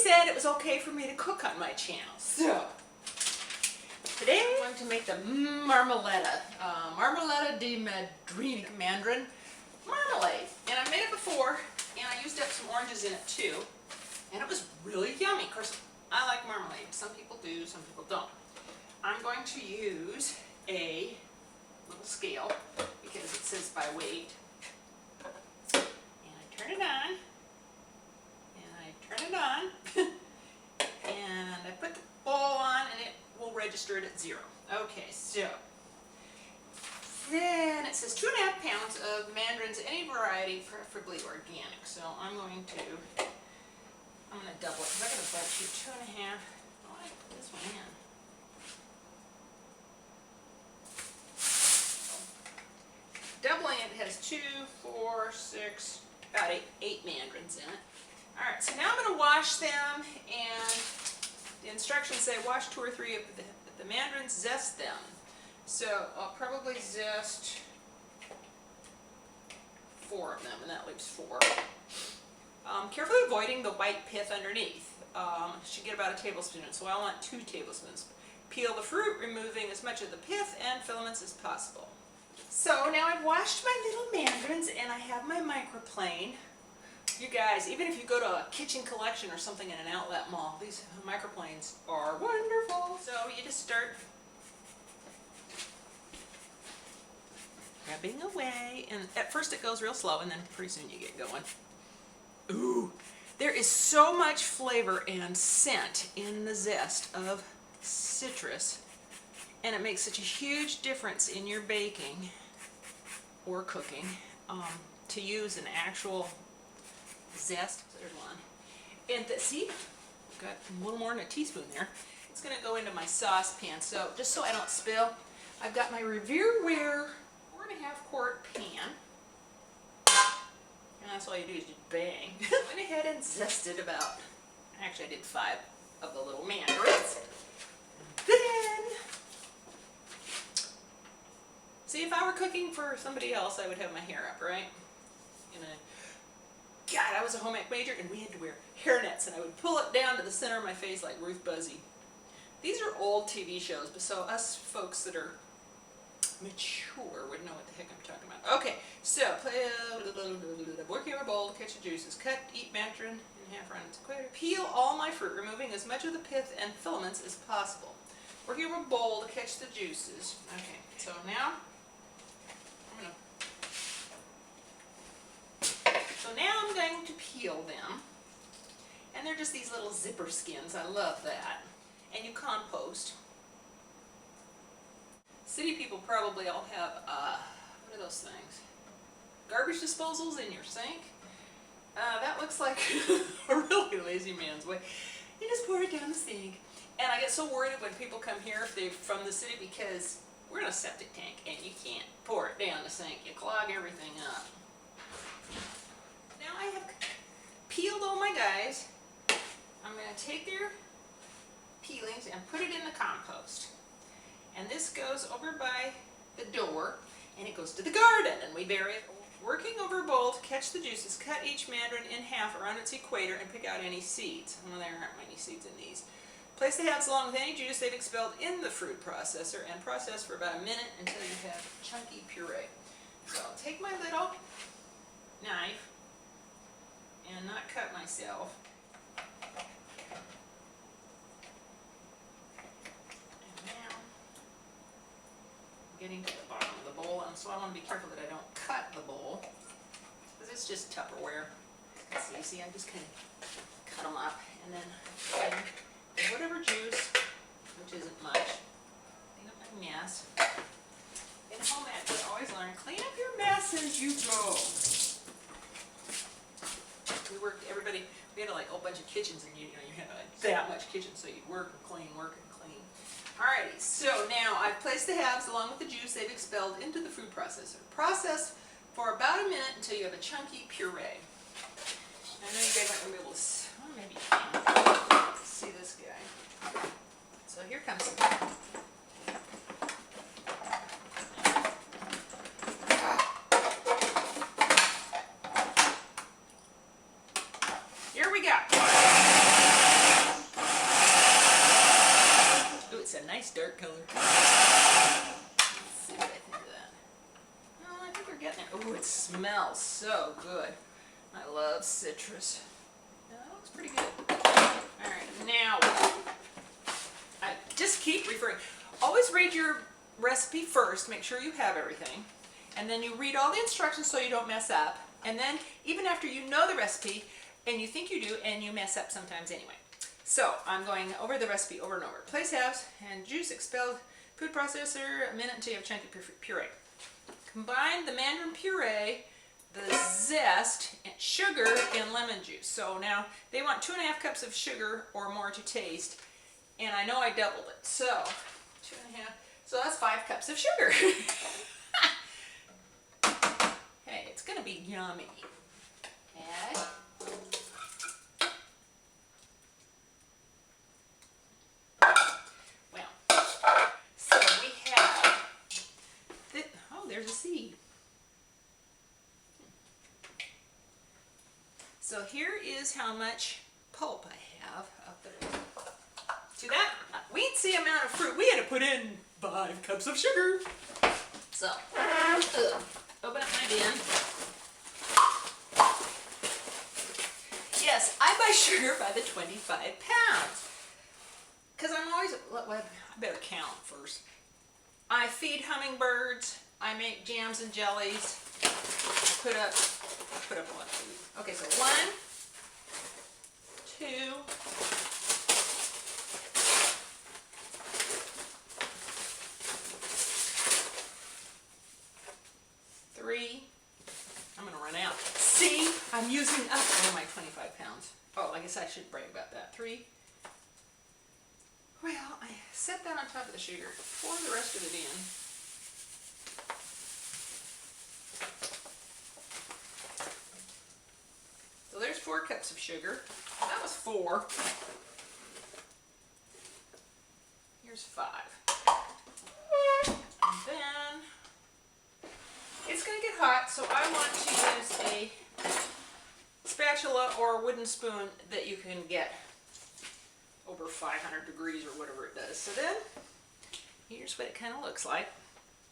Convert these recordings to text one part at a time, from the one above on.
said it was okay for me to cook on my channel. So, today I'm going to make the Marmellata. Marmellata de Mandarin Marmalade. And I've made it before, and I used up some oranges in it too. And it was really yummy. Of course, I like marmalade. Some people do, some people don't. I'm going to use a little scale because it says by weight. And I turn it on. And I turn it on. And I put the bowl on and it will register it at 0. Okay, so then it says 2.5 pounds of mandarins, any variety, preferably organic. So I'm going to double it because I got a bunch here. 2.5. Oh, I put this one in. Doubling it has 2, 4, 6, about 8 mandarins in it. Alright, so now I'm going to wash them, and the instructions say wash 2 or 3 of the mandarins, zest them. So I'll probably zest 4 of them, and that leaves 4. Carefully avoiding the white pith underneath. Should get about a tablespoon, so I want 2 tablespoons. Peel the fruit, removing as much of the pith and filaments as possible. So now I've washed my little mandarins and I have my microplane. You guys, even if you go to a kitchen collection or something in an outlet mall, these microplanes are wonderful. So you just start rubbing away, and at first it goes real slow and then pretty soon you get going. Ooh, there is so much flavor and scent in the zest of citrus. And it makes such a huge difference in your baking or cooking to use an actual zest. There's one. And see, got a little more than a teaspoon there. It's going to go into my saucepan. So just so I don't spill, I've got my Revereware 4.5 quart pan. And that's all you do is just bang. I went ahead and zested about, actually I did 5 of the little mandarins. Then, see, if I were cooking for somebody else, I would have my hair up, right? God, I was a home ec major and we had to wear hairnets, and I would pull it down to the center of my face like Ruth Buzzy. These are old TV shows, but so us folks that are mature would know what the heck I'm talking about. Okay, so work your bowl to catch the juices. Cut each mandarin in half around its equator. Peel all my fruit, removing as much of the pith and filaments as possible. Work your bowl to catch the juices. Okay, so now I'm going to peel them, and they're just these little zipper skins. I love that. And you compost. City people probably all have what are those things? Garbage disposals in your sink. That looks like a really lazy man's way. You just pour it down the sink. And I get so worried when people come here if they're from the city, because we're in a septic tank and you can't pour it down the sink. You clog everything up. Now I have peeled all my guys. I'm going to take their peelings and put it in the compost. And this goes over by the door and it goes to the garden, and we bury it. Working over a bowl to catch the juices, cut each mandarin in half around its equator and pick out any seeds. Well, there aren't many seeds in these. Place the halves along with any juice they've expelled in the fruit processor and process for about a minute until you have chunky puree. So I'll take my little knife and not cut myself. And now I'm getting to the bottom of the bowl, and so I want to be careful that I don't cut the bowl, because it's just Tupperware. See, I just kind of cut them up, and then whatever juice, which isn't much, clean up my mess. In home ec, we always learn, clean up your mess as you go. We had like a whole bunch of kitchens, and you had like that much kitchen, so you'd work and clean, work and clean. Alrighty, so now I've placed the halves along with the juice they've expelled into the food processor. Process for about a minute until you have a chunky puree. I know you guys aren't going to be able to, well, maybe you can see this guy. So here comes here we go. nice dark color. Let's see what I think of that. Oh, I think we're getting it. Oh, it smells so good. I love citrus. That looks pretty good. Alright, now I just keep referring. Always read your recipe first, make sure you have everything. And then you read all the instructions so you don't mess up. And then even after you know the recipe, and you think you do, and you mess up sometimes anyway. So I'm going over the recipe over and over. Place halves and juice expelled food processor, a minute until you have chunky puree. Combine the mandarin puree, the zest, and sugar, and lemon juice. So now they want 2.5 cups of sugar or more to taste, and I know I doubled it. So 2.5. So that's 5 cups of sugar. Hey, it's gonna be yummy. Add. Well, so we have this. Oh, there's a seed. So here is how much pulp I have up there. See that? We didn't see amount of fruit. We had to put in 5 cups of sugar. So, open up my bin. Yes, I buy sugar by the 25 pounds. Because I'm always, well, I better count first. I feed hummingbirds. I make jams and jellies. I put up a lot of food. Okay, so 1, 2, 3. I'm gonna run out. See, I'm using up all my 25 pounds. Oh, I guess I should brag about that. 3. Well, I set that on top of the sugar. Pour the rest of it in. So there's 4 cups of sugar. That was 4. Here's 5. And then it's going to get hot, so I want to use a spatula or a wooden spoon that you can get over 500 degrees or whatever it does. So then, here's what it kind of looks like.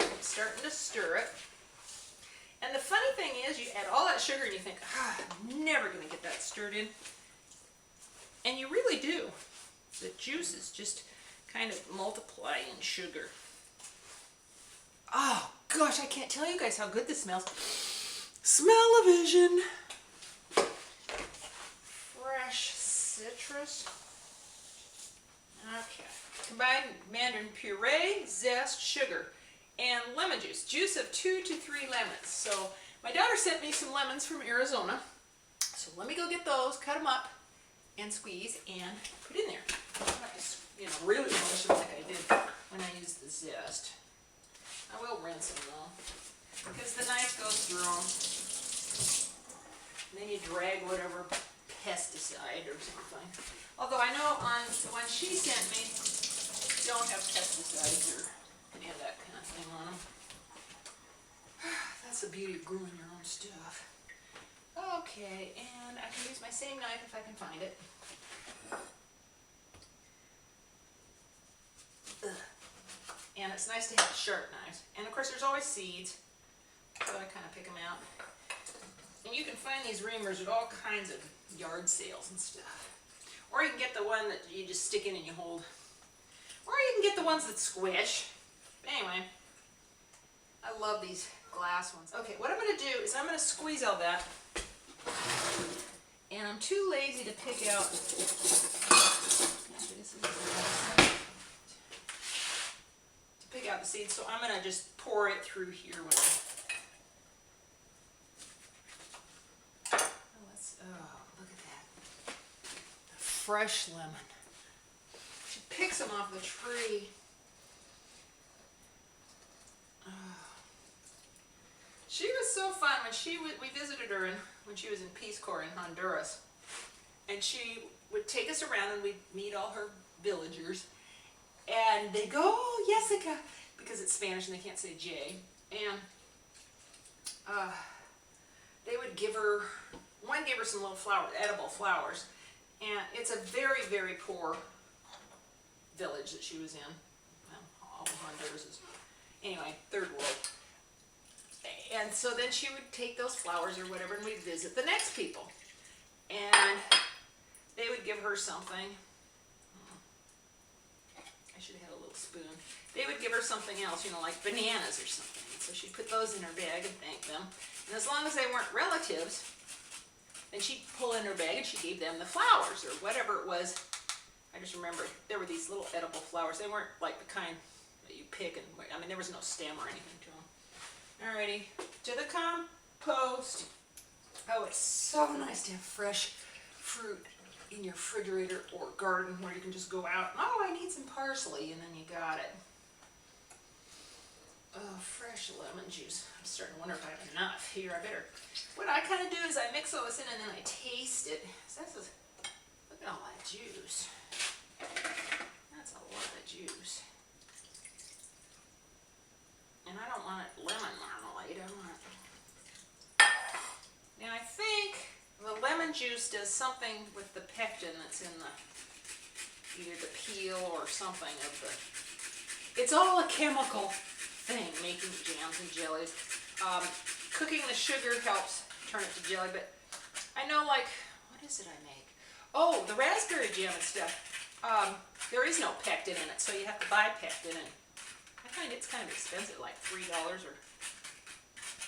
I'm starting to stir it. And the funny thing is, you add all that sugar and you think, I'm never going to get that stirred in. And you really do. The juices just kind of multiply in sugar. Oh gosh, I can't tell you guys how good this smells. Smell-o-vision. Fresh citrus. Okay. Combine mandarin puree, zest, sugar, and lemon juice. Juice of 2 to 3 lemons. So my daughter sent me some lemons from Arizona. So let me go get those, cut them up, and squeeze, and put in there. I'm not just, really polish them like I did when I used the zest. I will rinse them though, because the knife goes through them. And then you drag whatever pesticide or something. Although I know on the one she sent me, don't have pesticides or any of that kind of thing on them. That's the beauty of growing your own stuff. Okay, and I can use my same knife if I can find it. And it's nice to have sharp knives. And of course there's always seeds, so I kind of pick them out. And you can find these reamers at all kinds of yard sales and stuff. Or you can get the one that you just stick in and you hold. Or you can get the ones that squish. Anyway, I love these glass ones. Okay, what I'm going to do is I'm going to squeeze all that. And I'm too lazy to pick out. Pick out the seeds, so I'm going to just pour it through here with it. Oh, look at that. The fresh lemon. She picks them off the tree. Oh. She was so fun when we visited her when she was in Peace Corps in Honduras. And she would take us around and we'd meet all her villagers. And they go, oh, Jessica, because it's Spanish and they can't say J. And they would give her, one gave her some little flowers, edible flowers. And it's a very, very poor village that she was in. Honduras is, anyway, third world. And so then she would take those flowers or whatever, and we'd visit the next people. And they would give her something. I should have had a little spoon. They would give her something else, you know, like bananas or something. So she'd put those in her bag and thank them. And as long as they weren't relatives, then she'd pull in her bag and she gave them the flowers or whatever it was. I just remember there were these little edible flowers. They weren't like the kind that you pick and, I mean, there was no stem or anything to them. Alrighty, to the compost. Oh, it's so nice to have fresh fruit in your refrigerator or garden where you can just go out. Oh, I need some parsley, and then you got it. Oh, fresh lemon juice. I'm starting to wonder if I have enough here. I better. What I kind of do is I mix all this in and then I taste it. So look at all that juice. That's a lot of juice. And I don't want it lemon marmalade. I want it. Now I think the lemon juice does something with the pectin that's in either the peel or something of the. It's all a chemical thing, making jams and jellies. Cooking the sugar helps turn it to jelly, but I know, like, what is it I make? Oh, the raspberry jam and stuff. There is no pectin in it, so you have to buy pectin, and I find it's kind of expensive, like $3 or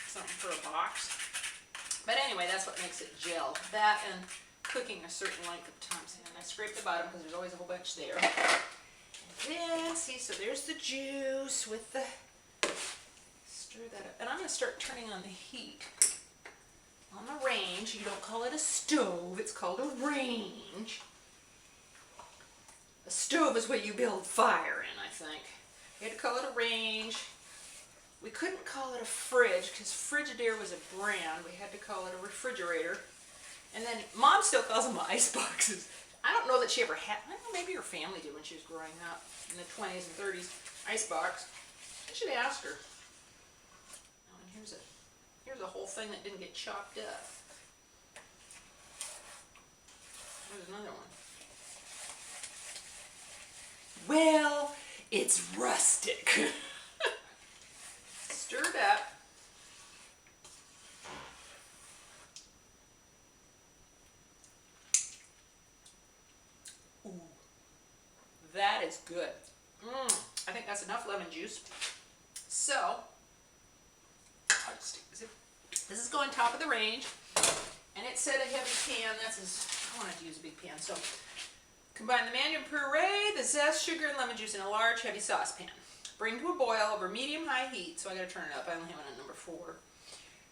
something for a box. But anyway, that's what makes it gel. That and cooking a certain length of time. And I scrape the bottom because there's always a whole bunch there. And then, see, so there's the juice with the, stir that up. And I'm going to start turning on the heat. On the range, you don't call it a stove, it's called a range. A stove is what you build fire in, I think. You had to call it a range. We couldn't call it a fridge because Frigidaire was a brand. We had to call it a refrigerator. And then Mom still calls them ice boxes. I don't know that she ever had, I don't know, maybe her family did when she was growing up in the 20s and 30s, ice box. I should ask her. Oh, and here's a whole thing that didn't get chopped up. There's another one. Well, it's rustic. Stir it up. Ooh, that is good. I think that's enough lemon juice. So, I'll just stick this in. This is going top of the range, and it said a heavy pan. I wanted to use a big pan. So, combine the Mandarin puree, the zest, sugar, and lemon juice in a large, heavy saucepan. Bring to a boil over medium-high heat, so I got to turn it up. I only have it on number 4.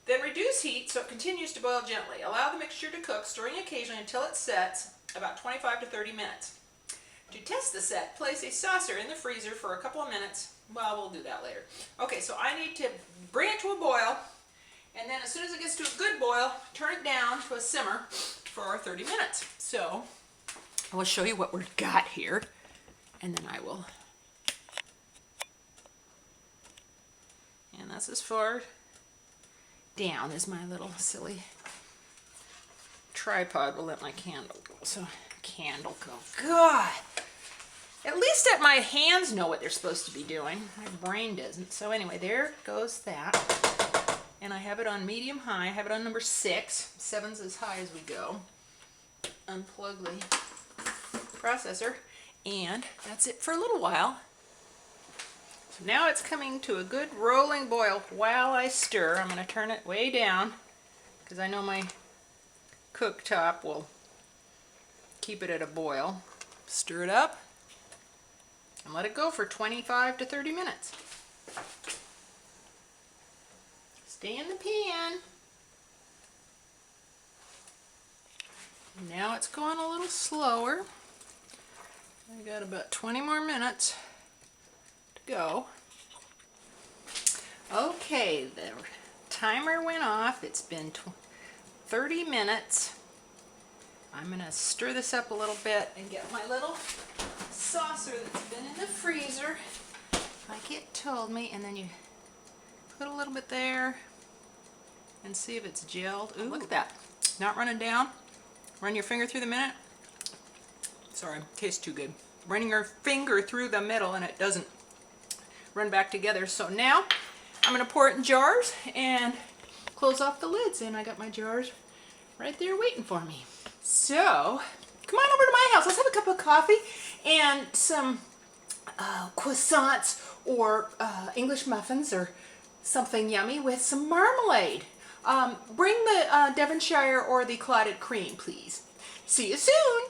Then reduce heat so it continues to boil gently. Allow the mixture to cook, stirring occasionally until it sets, about 25 to 30 minutes. To test the set, place a saucer in the freezer for a couple of minutes. Well, we'll do that later. Okay, so I need to bring it to a boil, and then as soon as it gets to a good boil, turn it down to a simmer for 30 minutes. So, I will show you what we've got here, and then I will. And that's as far down as my little silly tripod will let my candle go. So, candle go. God! At least my hands know what they're supposed to be doing. My brain doesn't. So anyway, there goes that. And I have it on medium-high. I have it on number 6. 7's as high as we go. Unplug the processor. And that's it for a little while. So now it's coming to a good rolling boil while I stir. I'm going to turn it way down because I know my cooktop will keep it at a boil. Stir it up and let it go for 25 to 30 minutes. Stay in the pan. Now it's going a little slower. I got about 20 more minutes to go. Okay, the timer went off. It's been 30 minutes. I'm going to stir this up a little bit and get my little saucer that's been in the freezer, like it told me, and then you put a little bit there and see if it's gelled. Ooh, look at that. Not running down. Run your finger through the middle. Sorry, tastes too good. Running your finger through the middle and it doesn't run back together. So now I'm going to pour it in jars and close off the lids, and I got my jars right there waiting for me. So come on over to my house. Let's have a cup of coffee and some croissants or English muffins or something yummy with some marmalade. Bring the Devonshire or the clotted cream, please. See you soon.